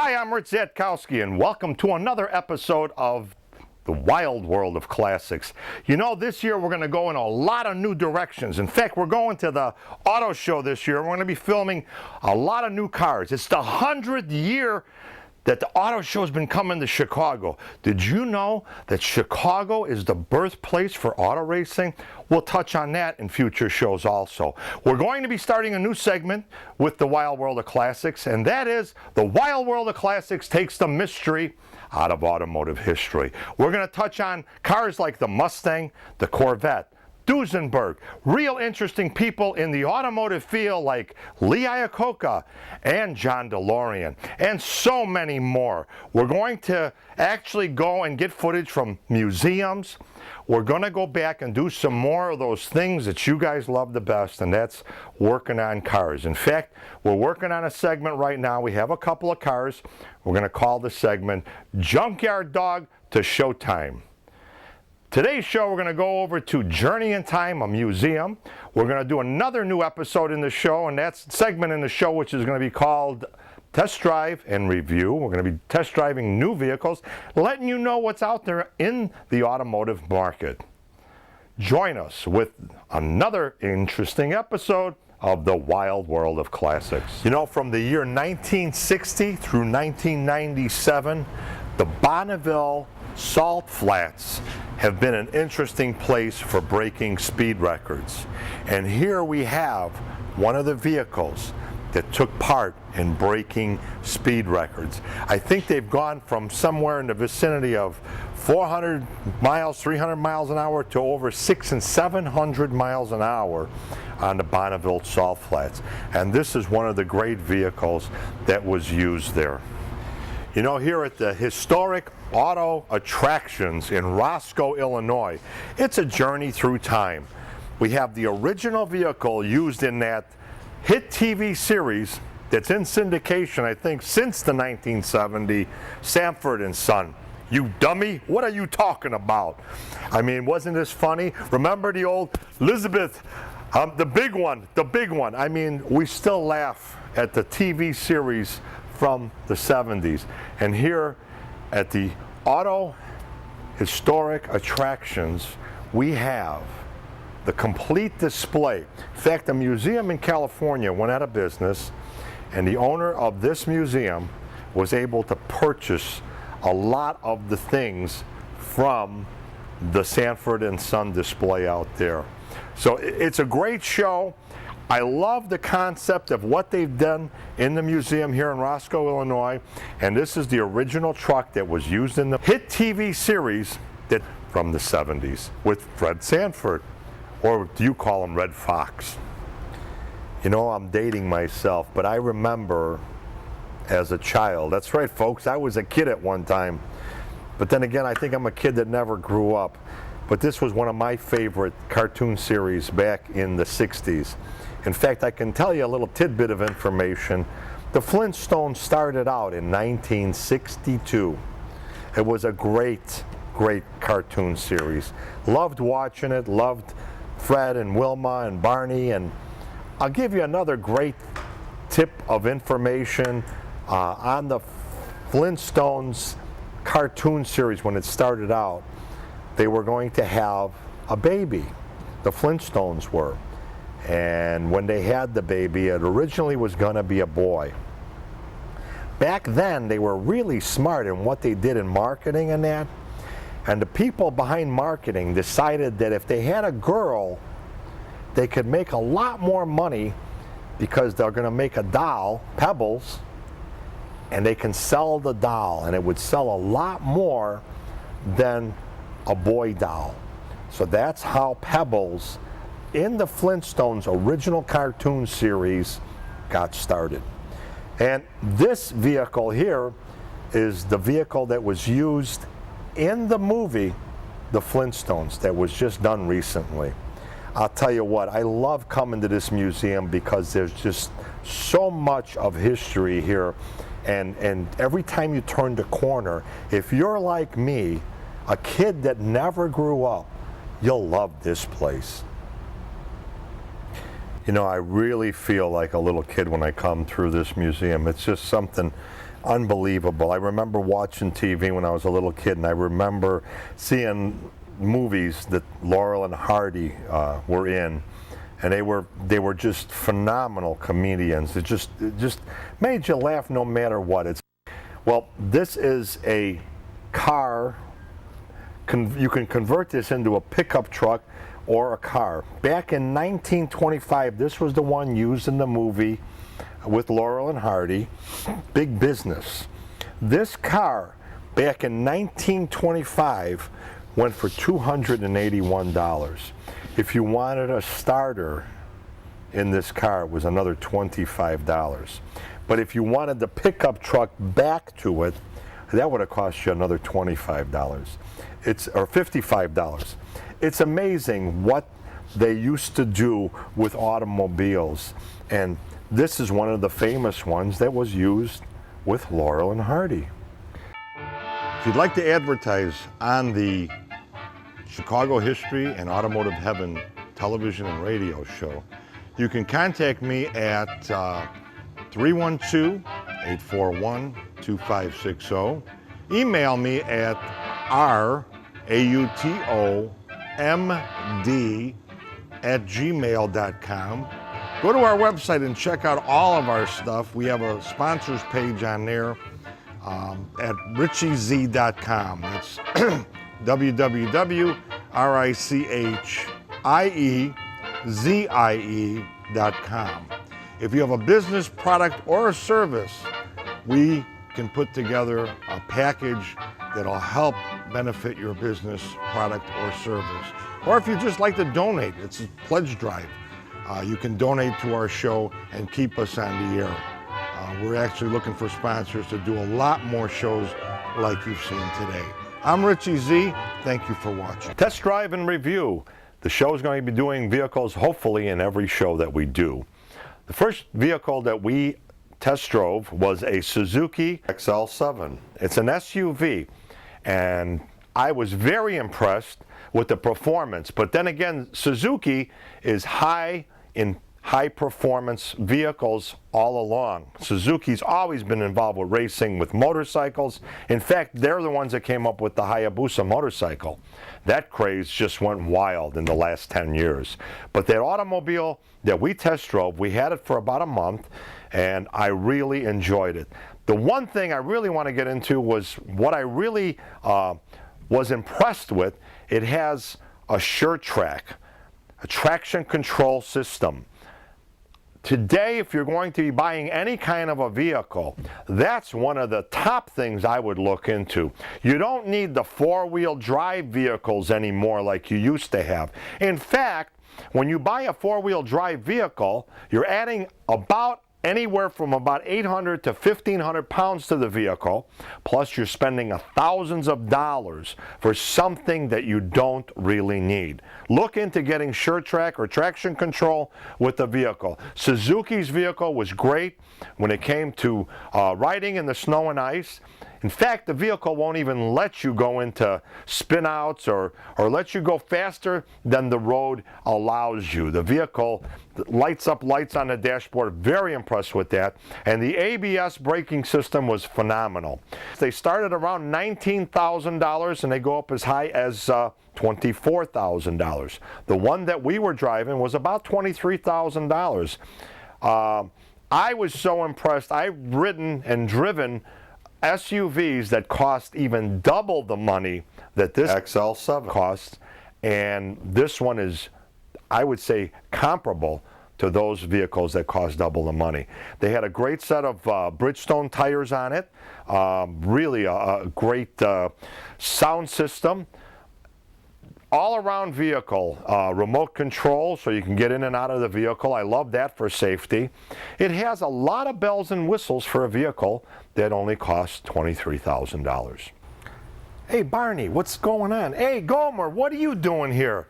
Hi, I'm Rich Zatkowski, and welcome to another episode of The Wild World of Classics. You know, this year we're going to go in a lot of new directions. In fact, we're going to the auto show this year. We're going to be filming a lot of new cars. It's the 100th year that the auto show has been coming to Chicago. Did you know that Chicago is the birthplace for auto racing? We'll touch on that in future shows also. We're going to be starting a new segment with the Wild World of Classics, and that is the Wild World of Classics takes the mystery out of automotive history. We're going to touch on cars like the Mustang, the Corvette, Duesenberg, real interesting people in the automotive field like Lee Iacocca and John DeLorean, and so many more. We're going to actually go and get footage from museums. We're going to go back and do some more of those things that you guys love the best, and that's working on cars. In fact, we're working on a segment right now. We have a couple of cars. We're going to call the segment Junkyard Dog to Showtime. Today's show, we're going to go over to Journey in Time, a museum. We're going to do another new episode in the show, and that's segment in the show which is going to be called Test Drive and Review. We're going to be test driving new vehicles, letting you know what's out there in the automotive market. Join us with another interesting episode of the Wild World of Classics. You know, from the year 1960 through 1997, the Bonneville Salt Flats have been an interesting place for breaking speed records. And here we have one of the vehicles that took part in breaking speed records. I think they've gone from somewhere in the vicinity of 400 miles, 300 miles an hour to over 600 and 700 miles an hour on the Bonneville Salt Flats. And this is one of the great vehicles that was used there. You know, here at the historic auto attractions in Roscoe, Illinois, it's a journey through time. We have the original vehicle used in that hit TV series that's in syndication, I think, since the 1970 Sanford and Son. You dummy, what are you talking about? I mean, wasn't this funny? Remember the old Elizabeth, the big one. I mean, we still laugh at the TV series from the 70s. And here at the Auto Historic Attractions, we have the complete display. In fact, a museum in California went out of business, and the owner of this museum was able to purchase a lot of the things from the Sanford and Son display out there. So it's a great show. I love the concept of what they've done in the museum here in Roscoe, Illinois, and this is the original truck that was used in the hit TV series that from the 70s with Fred Sanford, or do you call him Red Fox? You know, I'm dating myself, but I remember as a child, that's right folks, I was a kid at one time, but then again I think I'm a kid that never grew up, but this was one of my favorite cartoon series back in the 60s. In fact, I can tell you a little tidbit of information. The Flintstones started out in 1962. It was a great cartoon series. Loved watching it, loved Fred and Wilma and Barney, and I'll give you another great tip of information on the Flintstones cartoon series. When it started out, they were going to have a baby. The Flintstones were. And when they had the baby, it originally was going to be a boy. Back then, they were really smart in what they did in marketing and that. And the people behind marketing decided that if they had a girl, they could make a lot more money because they're going to make a doll, Pebbles, and they can sell the doll, and it would sell a lot more than a boy doll. So that's how Pebbles in the Flintstones original cartoon series got started. And this vehicle here is the vehicle that was used in the movie The Flintstones that was just done recently. I'll tell you what, I love coming to this museum because there's just so much of history here, and every time you turn the corner, if you're like me, a kid that never grew up, you'll love this place. You know, I really feel like a little kid when I come through this museum. It's just something unbelievable. I remember watching TV when I was a little kid, and I remember seeing movies that Laurel and Hardy were in, and they were just phenomenal comedians. It just made you laugh no matter what. Well, this is a car. You can convert this into a pickup truck or a car. Back in 1925, this was the one used in the movie with Laurel and Hardy. Big business. This car, back in 1925, went for $281. If you wanted a starter in this car, it was another $25. But if you wanted the pickup truck back to it, that would have cost you another $25. Or $55. It's amazing what they used to do with automobiles, and this is one of the famous ones that was used with Laurel and Hardy. If you'd like to advertise on the Chicago History and Automotive Heaven television and radio show, you can contact me at 312-841-2560. Email me at rautomd@gmail.com. Go to our website and check out all of our stuff. We have a sponsors page on there at richiez.com. That's www.richieze.com. If you have a business, product, or a service, we can put together a package that'll help benefit your business, product, or service. Or if you just like to donate, it's a pledge drive. You can donate to our show and keep us on the air. We're actually looking for sponsors to do a lot more shows like you've seen today. I'm Richie Z. Thank you for watching. Test Drive and Review. The show is going to be doing vehicles hopefully in every show that we do. The first vehicle that we test drove was a Suzuki XL7. It's an SUV, and I was very impressed with the performance. But then again, Suzuki is high in high performance vehicles all along. Suzuki's always been involved with racing with motorcycles. In fact, they're the ones that came up with the Hayabusa motorcycle. That craze just went wild in the last 10 years. But that automobile that we test drove, we had it for about a month, and I really enjoyed it. The one thing I really want to get into was what I really was impressed with. It has a SureTrack, a traction control system. Today, if you're going to be buying any kind of a vehicle, that's one of the top things I would look into. You don't need the four-wheel drive vehicles anymore like you used to have. In fact, when you buy a four-wheel drive vehicle, you're adding about anywhere from about 800 to 1,500 pounds to the vehicle, plus you're spending thousands of dollars for something that you don't really need. Look into getting SureTrack or traction control with the vehicle. Suzuki's vehicle was great when it came to riding in the snow and ice. In fact, the vehicle won't even let you go into spin-outs or let you go faster than the road allows you. The vehicle lights up lights on the dashboard. Very impressed with that. And the ABS braking system was phenomenal. They started around $19,000 and they go up as high as $24,000. The one that we were driving was about $23,000. I was so impressed. I've ridden and driven SUVs that cost even double the money that this XL7 costs, and this one is, I would say, comparable to those vehicles that cost double the money. They had a great set of Bridgestone tires on it, really a great sound system. All-around vehicle, remote control so you can get in and out of the vehicle. I love that for safety. It has a lot of bells and whistles for a vehicle that only costs $23,000. Hey Barney, what's going on? Hey Gomer, what are you doing here?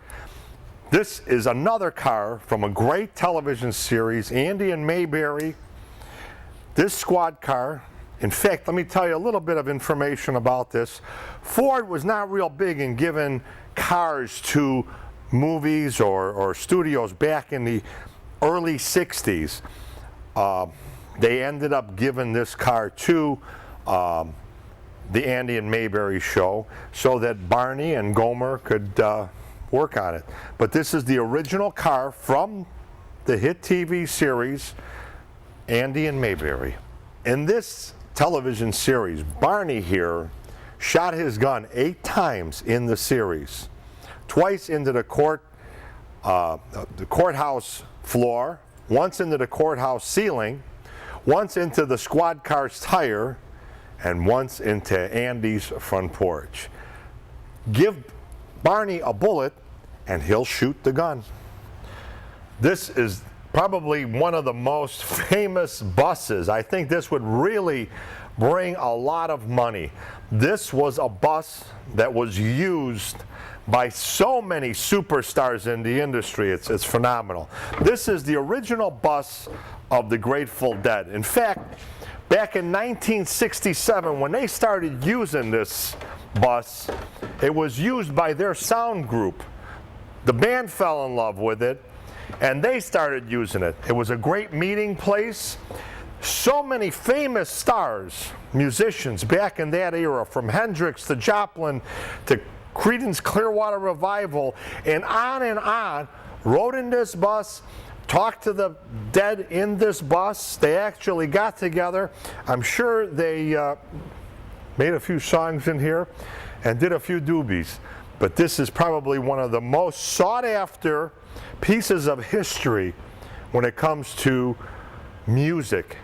This is another car from a great television series, Andy and Mayberry. This squad car, in fact, let me tell you a little bit of information about this. Ford was not real big in giving cars to movies or studios back in the early 60s. They ended up giving this car to the Andy and Mayberry show so that Barney and Gomer could work on it. But this is the original car from the hit TV series Andy and Mayberry. In this television series, Barney here shot his gun 8 times in the series. Twice into the courthouse floor, once into the courthouse ceiling, once into the squad car's tire, and once into Andy's front porch. Give Barney a bullet and he'll shoot the gun. This is probably one of the most famous buses. I think this would really bring a lot of money. This was a bus that was used by so many superstars in the industry. It's phenomenal. This is the original bus of the Grateful Dead. In fact, back in 1967, when they started using this bus, it was used by their sound group. The band fell in love with it, and they started using it. It was a great meeting place. So many famous stars, musicians back in that era, from Hendrix to Joplin to Creedence Clearwater Revival, and on, rode in this bus, talked to the dead in this bus. They actually got together. I'm sure they made a few songs in here and did a few doobies. But this is probably one of the most sought after pieces of history when it comes to music.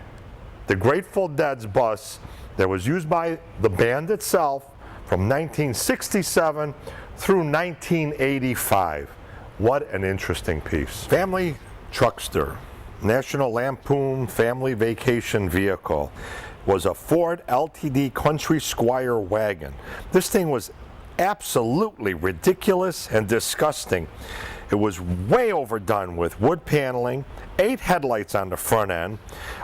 The Grateful Dead's bus that was used by the band itself from 1967 through 1985. What an interesting piece. Family Truckster, National Lampoon Family Vacation Vehicle, was a Ford LTD Country Squire wagon. This thing was absolutely ridiculous and disgusting. It was way overdone with wood paneling, 8 headlights on the front end,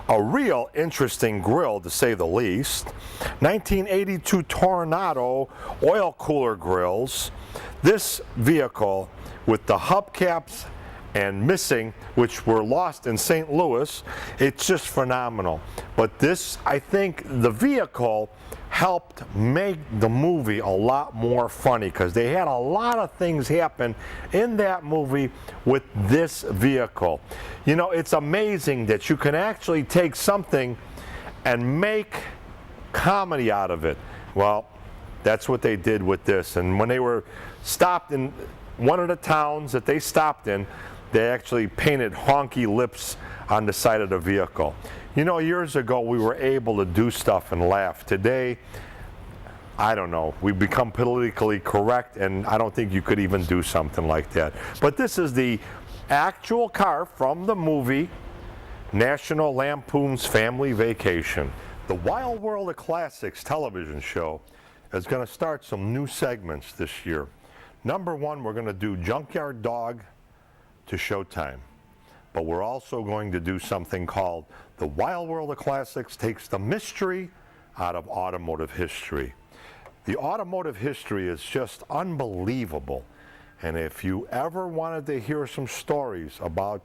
a real interesting grille to say the least, 1982 Tornado oil cooler grills. This vehicle with the hubcaps and missing, which were lost in St. Louis, it's just phenomenal. But this, I think the vehicle helped make the movie a lot more funny because they had a lot of things happen in that movie with this vehicle. You know, it's amazing that you can actually take something and make comedy out of it. Well, that's what they did with this. And when they were stopped in one of the towns that they stopped in, they actually painted honky lips on the side of the vehicle. You know, years ago we were able to do stuff and laugh. Today, I don't know, we've become politically correct, and I don't think you could even do something like that. But this is the actual car from the movie National Lampoon's Family Vacation. The Wild World of Classics television show is going to start some new segments this year. Number 1, we're going to do Junkyard Dog to Showtime. But we're also going to do something called The Wild World of Classics Takes the Mystery Out of Automotive History. The automotive history is just unbelievable. And if you ever wanted to hear some stories about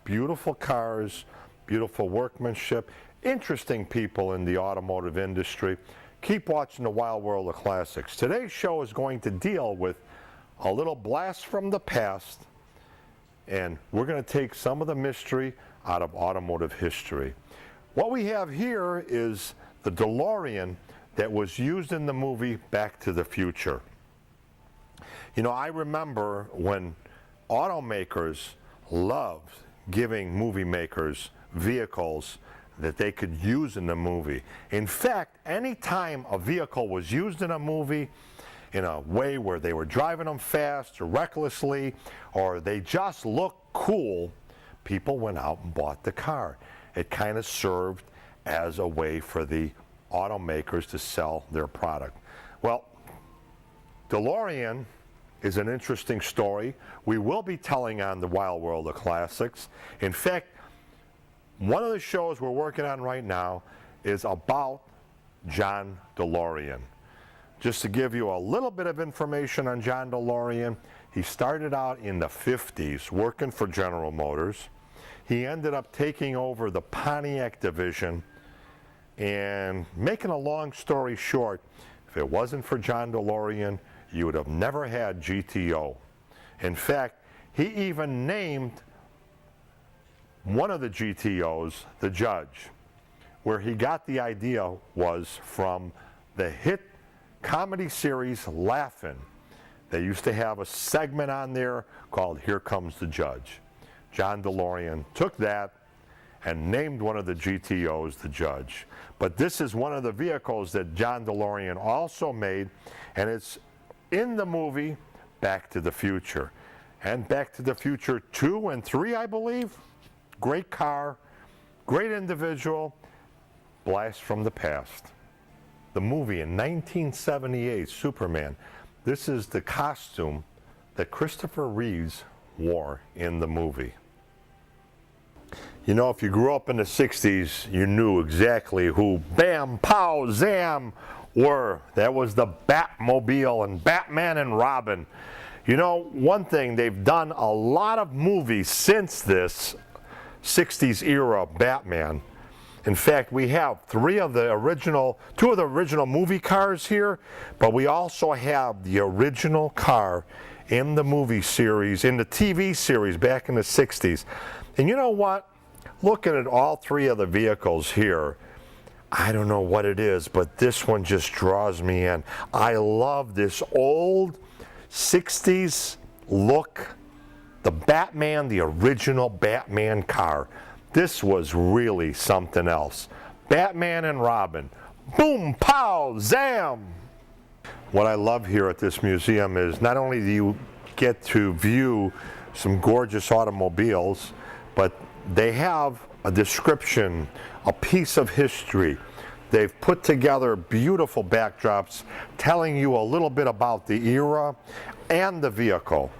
beautiful cars, beautiful workmanship, interesting people in the automotive industry, keep watching The Wild World of Classics. Today's show is going to deal with a little blast from the past, and we're going to take some of the mystery out of automotive history. What we have here is the DeLorean that was used in the movie Back to the Future. You know, I remember when automakers loved giving movie makers vehicles that they could use in the movie. In fact, anytime a vehicle was used in a movie in a way where they were driving them fast or recklessly, or they just looked cool, people went out and bought the car. It kind of served as a way for the automakers to sell their product. Well, DeLorean is an interesting story. We will be telling on the Wild World of Classics. In fact, one of the shows we're working on right now is about John DeLorean. Just to give you a little bit of information on John DeLorean, he started out in the 50s working for General Motors. He ended up taking over the Pontiac division And making a long story short, if it wasn't for John DeLorean, you would have never had GTO. In fact, he even named one of the GTOs the Judge. Where he got the idea was from the hit comedy series Laugh-In. They used to have a segment on there called Here Comes the Judge. John DeLorean took that and named one of the GTOs the Judge. But this is one of the vehicles that John DeLorean also made, and it's in the movie Back to the Future. And Back to the Future 2 and 3, I believe. Great car, great individual, blast from the past. The movie in 1978, Superman. This is the costume that Christopher Reeves wore in the movie. You know, if you grew up in the 60s, you knew exactly who Bam, Pow, Zam were. That was the Batmobile and Batman and Robin. You know, one thing, they've done a lot of movies since this 60s era Batman. In fact, we have two of the original movie cars here, but we also have the original car in the movie series, in the TV series back in the 60s. And you know what? Looking at all three of the vehicles here, I don't know what it is, but this one just draws me in. I love this old 60s look. The Batman, the original Batman car. This was really something else. Batman and Robin. Boom, pow, zam! What I love here at this museum is not only do you get to view some gorgeous automobiles, but they have a description, a piece of history. They've put together beautiful backdrops telling you a little bit about the era and the vehicle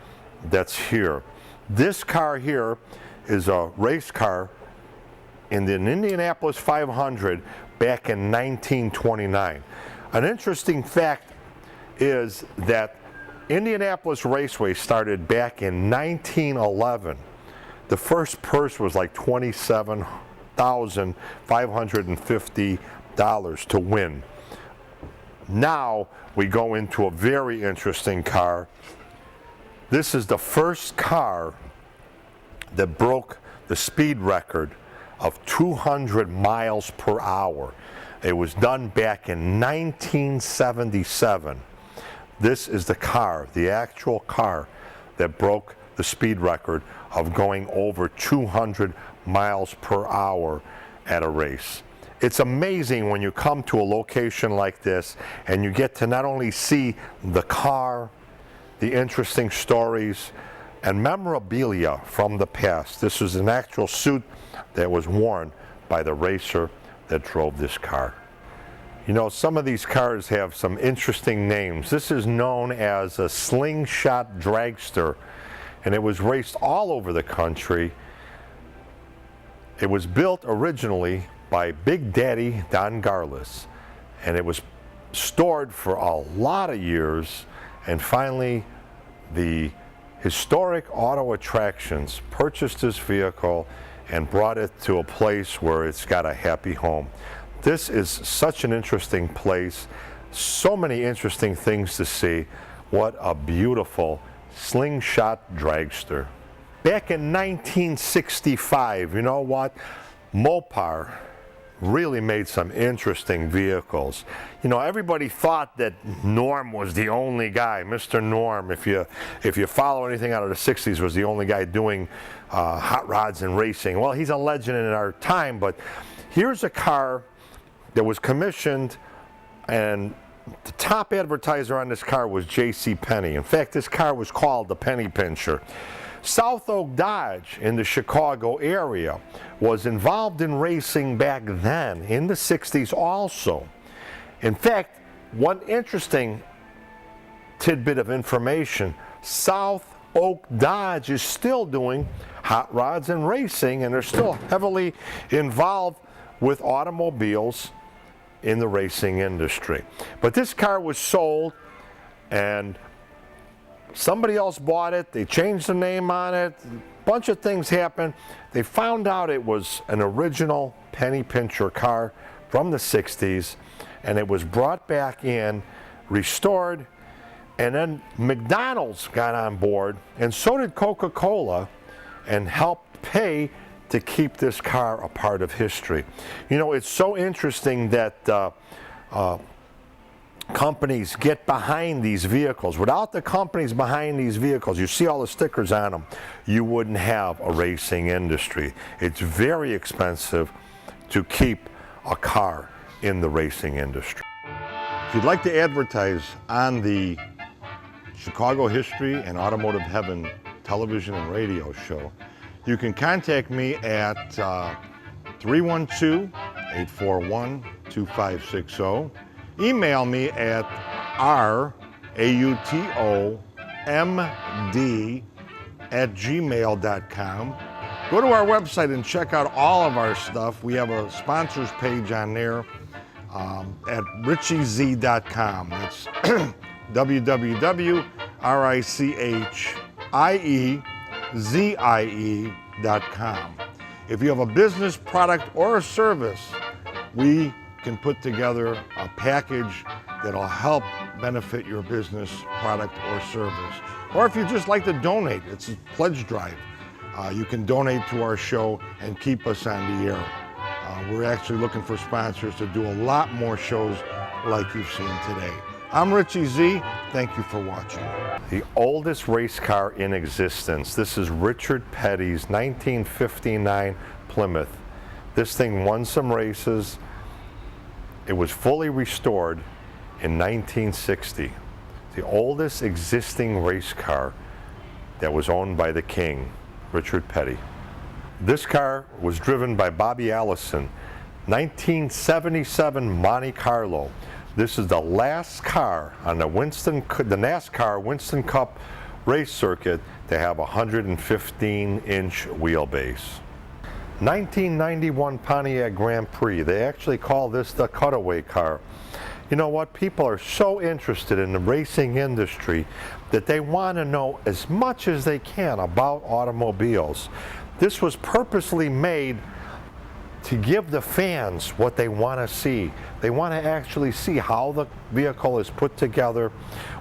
that's here. This car here is a race car in the Indianapolis 500 back in 1929. An interesting fact is that Indianapolis Raceway started back in 1911. The first purse was like $27,550 to win. Now we go into a very interesting car. This is the first car that broke the speed record of 200 miles per hour. It was done back in 1977. This is the car, the actual car that broke the speed record of going over 200 miles per hour at a race. It's amazing when you come to a location like this and you get to not only see the car, the interesting stories, and memorabilia from the past. This was an actual suit that was worn by the racer that drove this car. You know, some of these cars have some interesting names. This is known as a slingshot dragster, and it was raced all over the country. It was built originally by Big Daddy Don Garlis, and it was stored for a lot of years, and finally the Historic Auto Attractions purchased this vehicle and brought it to a place where it's got a happy home. This is such an interesting place, so many interesting things to see. What a beautiful slingshot dragster. Back in 1965, you know what? Mopar really made some interesting vehicles. You know, everybody thought that Norm was the only guy. Mr. Norm, if you follow anything out of the 60s, was the only guy doing hot rods and racing. Well, he's a legend in our time, but here's a car that was commissioned, and the top advertiser on this car was J.C. Penney. In fact, this car was called the Penny Pincher. South Oak Dodge in the Chicago area was involved in racing back then in the 60s also. In fact, one interesting tidbit of information, South Oak Dodge is still doing hot rods and racing, and they're still heavily involved with automobiles in the racing industry. But this car was sold, and somebody else bought it. They changed the name on it. A bunch of things happened. They found out it was an original Penny Pincher car from the 60s, and it was brought back in, restored, and then McDonald's got on board, and so did Coca-Cola, and helped pay to keep this car a part of history. You know, it's so interesting that companies get behind these vehicles. Without the companies behind these vehicles, you see all the stickers on them, you wouldn't have a racing industry. It's very expensive to keep a car in the racing industry. If you'd like to advertise on the Chicago History and Automotive Heaven television and radio show, you can contact me at 312-841-2560. Email me at rautomd@gmail.com. Go to our website and check out all of our stuff. We have a sponsors page on there at richiez.com. That's www.richiez.com. If you have a business, product, or a service, we can put together a package that'll help benefit your business, product, or service. Or if you just like to donate, it's a pledge drive. You can donate to our show and keep us on the air. We're actually looking for sponsors to do a lot more shows like you've seen today. I'm Richie Z. Thank you for watching. The oldest race car in existence. This is Richard Petty's 1959 Plymouth. This thing won some races. It was fully restored in 1960. The oldest existing race car that was owned by the King, Richard Petty. This car was driven by Bobby Allison, 1977 Monte Carlo. This is the last car on the NASCAR Winston Cup race circuit to have a 115-inch wheelbase. 1991 Pontiac Grand Prix. They actually call this the cutaway car. You know what? People are so interested in the racing industry that they want to know as much as they can about automobiles. This was purposely made to give the fans what they want to see. They want to actually see how the vehicle is put together,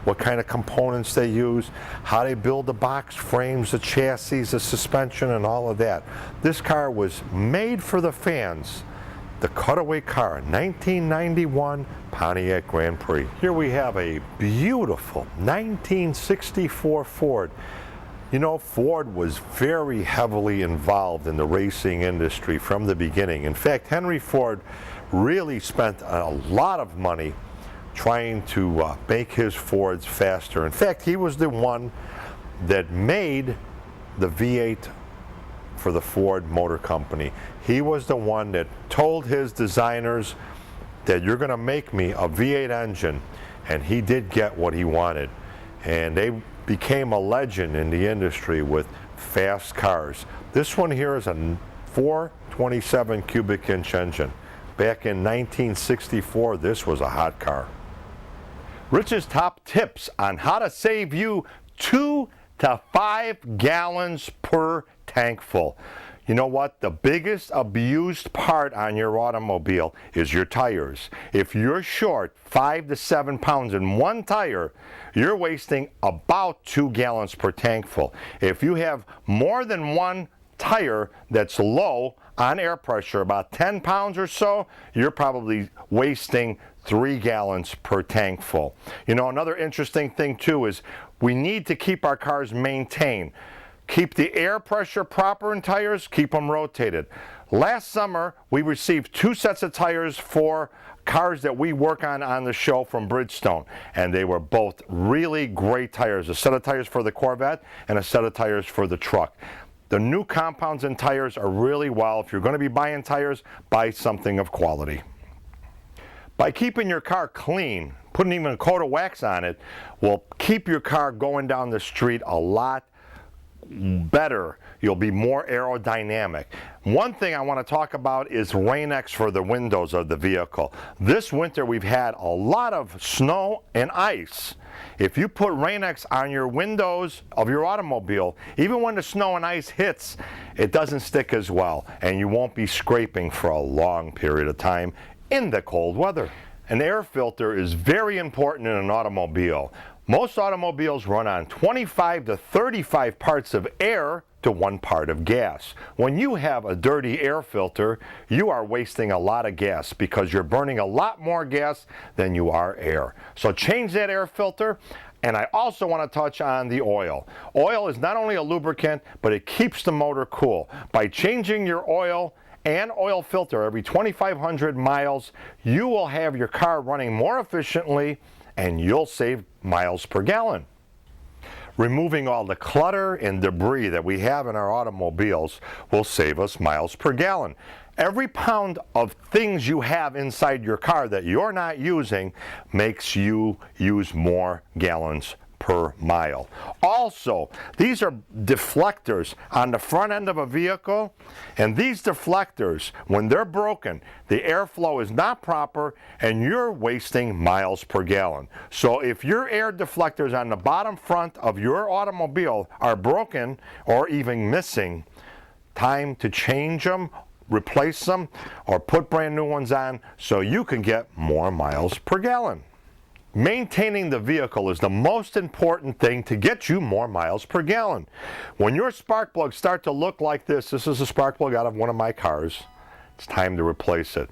what kind of components they use, how they build the box frames, the chassis, the suspension, and all of that. This car was made for the fans. The cutaway car, 1991 Pontiac Grand Prix. Here we have a beautiful 1964 Ford. You know, Ford was very heavily involved in the racing industry from the beginning. In fact, Henry Ford really spent a lot of money trying to make his Fords faster. In fact, he was the one that made the V8 for the Ford Motor Company. He was the one that told his designers that you're going to make me a V8 engine, and he did get what he wanted. And they became a legend in the industry with fast cars. This one here is a 427 cubic inch engine. Back in 1964, this was a hot car. Rich's top tips on how to save you 2 to 5 gallons per tank full. You know what? The biggest abused part on your automobile is your tires. If you're short 5 to 7 pounds in one tire, you're wasting about 2 gallons per tank full. If you have more than one tire that's low on air pressure, about 10 pounds or so, you're probably wasting 3 gallons per tank full. You know, another interesting thing too is we need to keep our cars maintained. Keep the air pressure proper in tires, keep them rotated. Last summer, we received 2 sets of tires for cars that we work on the show from Bridgestone, and they were both really great tires. A set of tires for the Corvette and a set of tires for the truck. The new compounds in tires are really well. If you're going to be buying tires, buy something of quality. By keeping your car clean, putting even a coat of wax on it will keep your car going down the street a lot better. You'll be more aerodynamic. One thing I want to talk about is Rain-X for the windows of the vehicle. This winter we've had a lot of snow and ice. If you put Rain-X on your windows of your automobile, even when the snow and ice hits, it doesn't stick as well, and you won't be scraping for a long period of time in the cold weather. An air filter is very important in an automobile. Most automobiles run on 25 to 35 parts of air to 1 part of gas. When you have a dirty air filter, you are wasting a lot of gas because you're burning a lot more gas than you are air. So change that air filter. And I also want to touch on the oil. Oil is not only a lubricant, but it keeps the motor cool. By changing your oil and oil filter every 2,500 miles, you will have your car running more efficiently and you'll save miles per gallon. Removing all the clutter and debris that we have in our automobiles will save us miles per gallon. Every pound of things you have inside your car that you're not using makes you use more gallons per mile. Also, these are deflectors on the front end of a vehicle, and these deflectors, when they're broken, the airflow is not proper and you're wasting miles per gallon. So if your air deflectors on the bottom front of your automobile are broken or even missing, time to change them, replace them, or put brand new ones on so you can get more miles per gallon. Maintaining the vehicle is the most important thing to get you more miles per gallon. When your spark plugs start to look like this is a spark plug out of one of my cars, it's time to replace it.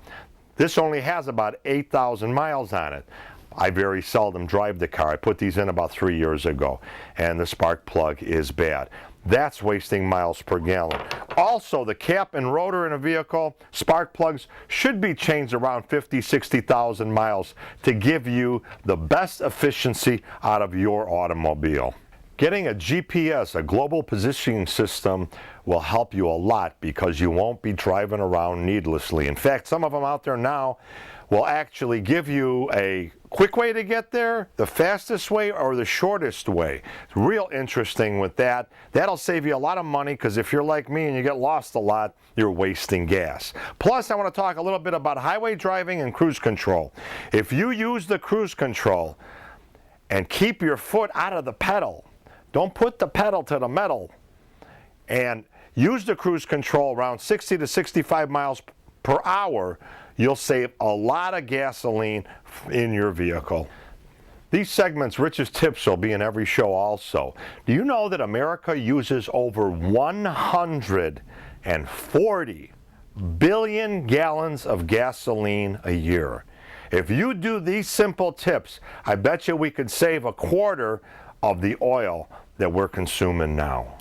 This only has about 8,000 miles on it. I very seldom drive the car. I put these in about 3 years ago, and the spark plug is bad. That's wasting miles per gallon. Also, the cap and rotor in a vehicle, spark plugs, should be changed around 50, 60,000 miles to give you the best efficiency out of your automobile. Getting a GPS, a global positioning system, will help you a lot because you won't be driving around needlessly. In fact, some of them out there now will actually give you a quick way to get there, the fastest way, or the shortest way. It's real interesting with that. That'll save you a lot of money because if you're like me and you get lost a lot, you're wasting gas. Plus, I want to talk a little bit about highway driving and cruise control. If you use the cruise control and keep your foot out of the pedal, don't put the pedal to the metal, and use the cruise control around 60 to 65 miles per hour, you'll save a lot of gasoline in your vehicle. These segments, Rich's Tips, will be in every show also. Do you know that America uses over 140 billion gallons of gasoline a year? If you do these simple tips, I bet you we could save a quarter of the oil that we're consuming now.